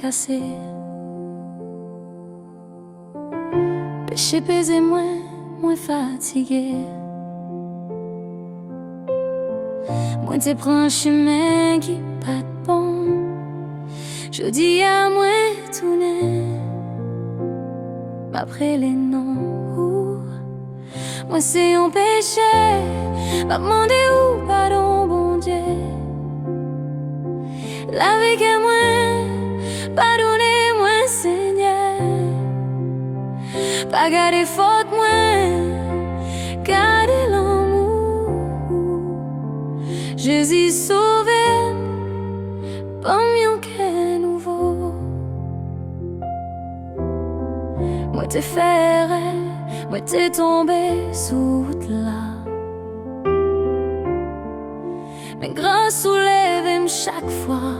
cassé. Péché pesé moins fatigué. Moi t'es prends un chemin qui pas de bon. Je dis à moi tourner m'après les noms. Moi c'est un péché, m'a demandé où pardon bon Dieu. La vie que moi, pardonnez-moi Seigneur. Pas garder faute moi, garder l'amour. Jésus sauvé, pas mieux que nouveau. Moi t'es ferré, moi t'es tombé sous là. Mais grâce soulève chaque fois.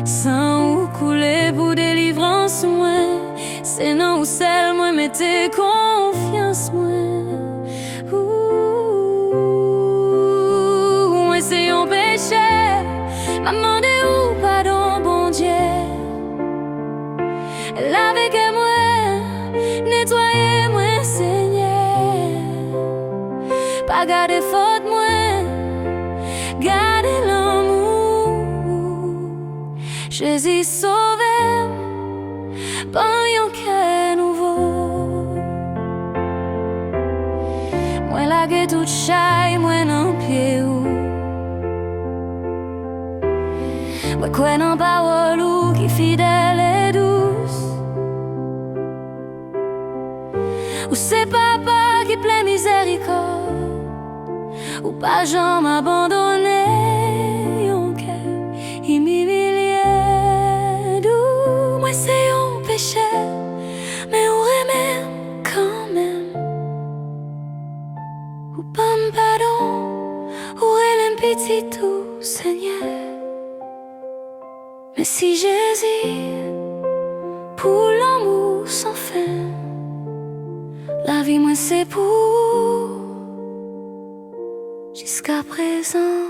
Sang ou couler pour délivrance moi. C'est non ou celle moi mettez confiance moi. Moi c'est un péché. M'a demandé où pardon bon Dieu. Lavez que moi, nettoyez-moi Seigneur. Pas garder faute moi, garder l'amour. Jésus sauvé, pas un cœur nouveau. Moi lagué tout chaille, moi non pied ou. Moi quoi non parole ou qui fidèle et douce. Ou c'est papa qui plein miséricorde. Ou pas jamais abandonné, un cœur humilié. D'où moi c'est un péché, mais on remet quand même. Ou pas me pardon, ou elle un petit tout Seigneur. Mais si Jésus, pour l'amour sans fin, la vie moi c'est pour. Jusqu'à présent